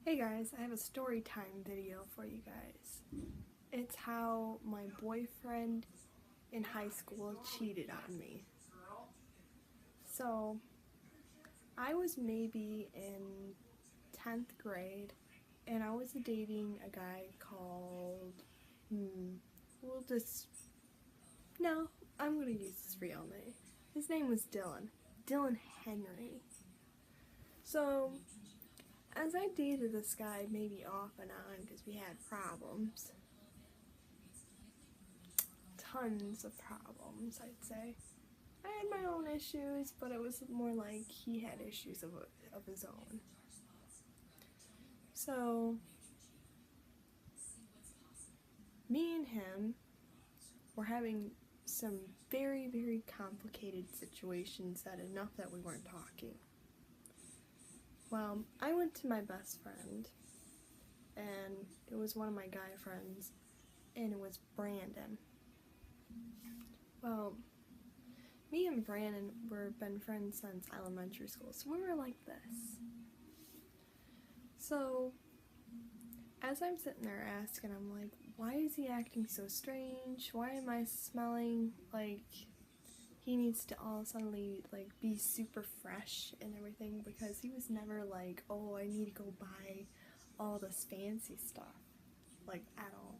Hey guys, I have a story time video for you guys. It's how my boyfriend in high school cheated on me. So, I was maybe in 10th grade and I was dating a guy called, I'm gonna use his real name. His name was Dylan Henry. So, as I dated this guy maybe off and on because we had problems, tons of problems, I'd say. I had my own issues, but it was more like he had issues of his own. So, me and him were having some very, very complicated situations enough that we weren't talking. Well, I went to my best friend, and it was one of my guy friends, and it was Brandon. Well, me and Brandon were been friends since elementary school, so we were like this. So, as I'm sitting there asking, I'm like, why is he acting so strange? Why am I smelling like he needs to all suddenly like be super fresh and everything? Because he was never like, oh, I need to go buy all this fancy stuff, like at all.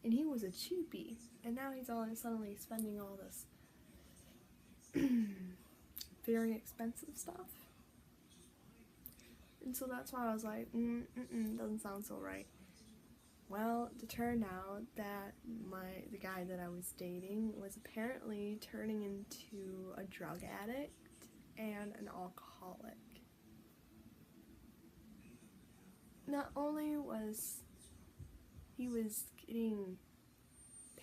And he was a cheapie, and now he's all suddenly spending all this very expensive stuff. And so that's why I was like, doesn't sound so right. Well, to turn out that the guy that I was dating was apparently turning into a drug addict and an alcoholic. Not only was he getting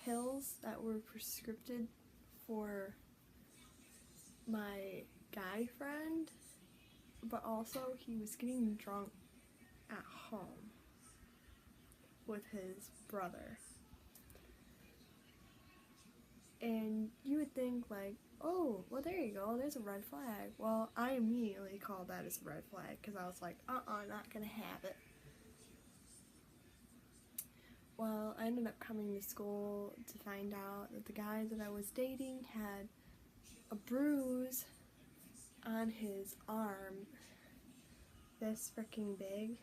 pills that were prescribed for my guy friend, but also he was getting drunk at home with his brother. And you would think like, oh, well there you go, there's a red flag. Well, I immediately called that as a red flag because I was like, not gonna have it. Well, I ended up coming to school to find out that the guy that I was dating had a bruise on his arm this freaking big,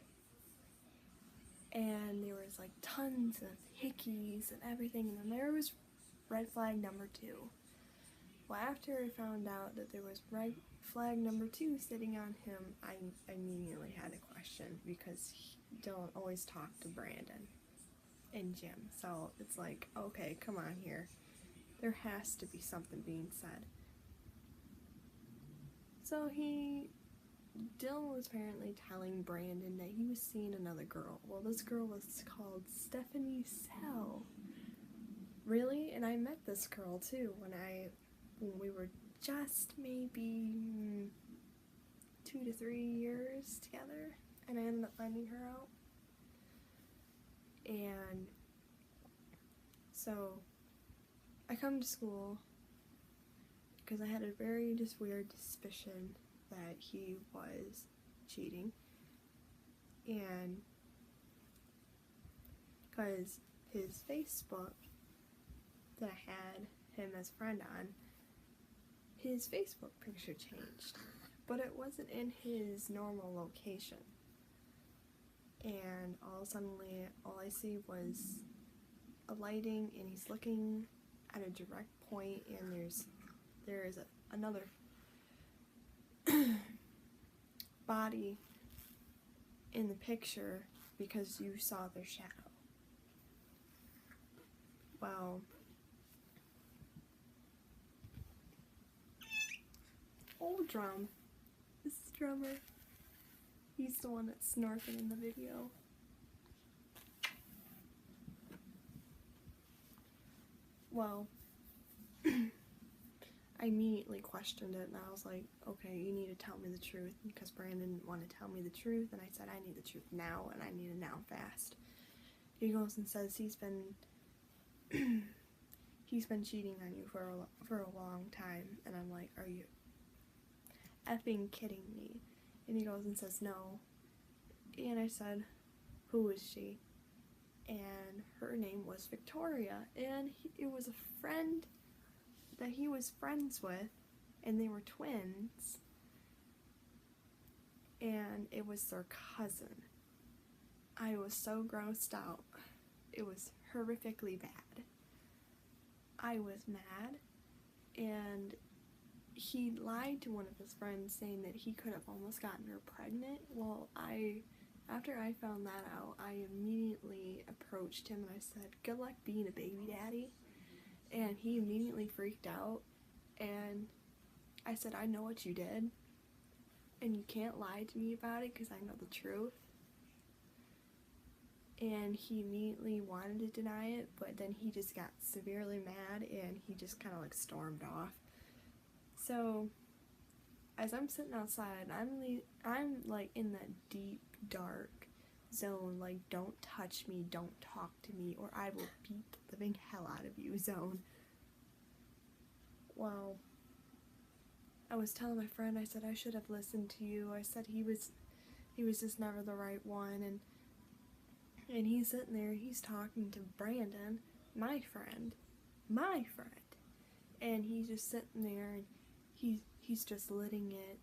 and there was like tons of hickeys and everything, and then there was red flag number 2. Well, after I found out that there was red flag number 2 sitting on him, I immediately had a question because Dylan always talked to Brandon and Jim, so it's like, okay, come on here, there has to be something being said. So Dylan was apparently telling Brandon that he was seeing another girl. Well, this girl was called Stephanie Sell. Really? And I met this girl too when we were just maybe 2 to 3 years together, and I ended up finding her out. And so I come to school because I had a very just weird suspicion that he was cheating, and because his Facebook that I had him as a friend on, his Facebook picture changed, but it wasn't in his normal location. And suddenly all I see was a lighting, and he's looking at a direct point, and there is another body in the picture because you saw their shadow. Well, old drum, this drummer, he's the one that's snorking in the video. Well, I immediately questioned it, and I was like, okay, you need to tell me the truth, because Brandon didn't want to tell me the truth, and I said, I need the truth now, and I need it now fast. He goes and says he's been cheating on you for a long time, and I'm like, are you effing kidding me? And he goes and says, no, And I said, who is she? And her name was Victoria, and it was a friend that he was friends with, and they were twins, and it was their cousin. I was so grossed out. It was horrifically bad. I was mad, and he lied to one of his friends saying that he could have almost gotten her pregnant. Well, after I found that out, I immediately approached him and I said, good luck being a baby daddy. And he immediately freaked out, and I said, I know what you did, and you can't lie to me about it because I know the truth. And he immediately wanted to deny it, but then he just got severely mad and he just kind of like stormed off. So as I'm sitting outside, I'm like in that deep dark zone, like don't touch me, don't talk to me, or I will beat the living hell out of you zone. Well, I was telling my friend, I said I should have listened to you. I said he was just never the right one, and he's sitting there, he's talking to Brandon, my friend, and he's just sitting there, and he's just letting it,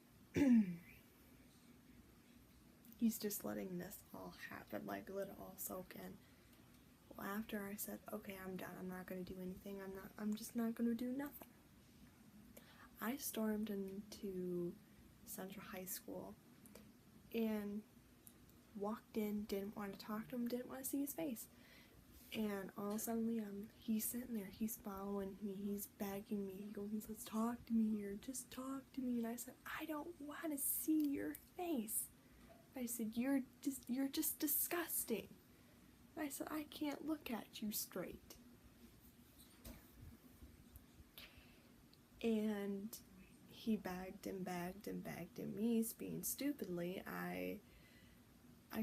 he's just letting this all happen, like let it all soak in. Well, after I said, okay, I'm done, I'm not gonna do anything, I'm just not gonna do nothing. I stormed into Central High School and walked in, didn't want to talk to him, didn't want to see his face. And all of a sudden, he's sitting there, he's following me, he's begging me, he goes, let's talk to me or just talk to me. And I said, I don't want to see your face. I said, you're just disgusting. I said, I can't look at you straight. And he begged and begged and begged, and me, being stupidly, I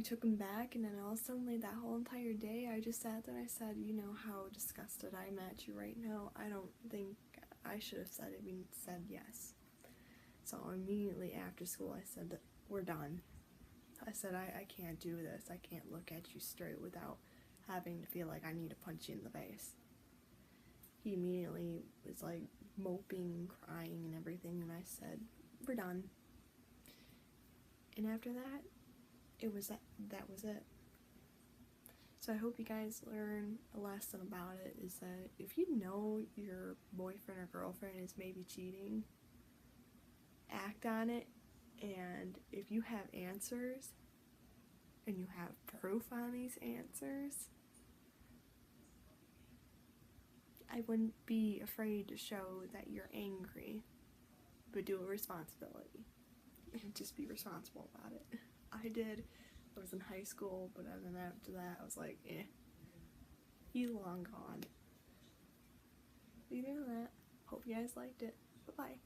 took him back, and then all of a sudden, that whole entire day, I just sat there and I said, you know how disgusted I'm at you right now? I don't think I should have said yes. So immediately after school, I said that we're done. I said, I can't do this. I can't look at you straight without having to feel like I need to punch you in the face. He immediately was like moping, crying, and everything, and I said, we're done. And after that, that was it. So I hope you guys learn a lesson about it, is that if you know your boyfriend or girlfriend is maybe cheating, act on it, and if you have answers and you have proof on these answers, I wouldn't be afraid to show that you're angry, but do it with responsibility. And just be responsible about it. I did. I was in high school, but then after that, I was like, he's long gone. Leaving that. Hope you guys liked it. Bye-bye.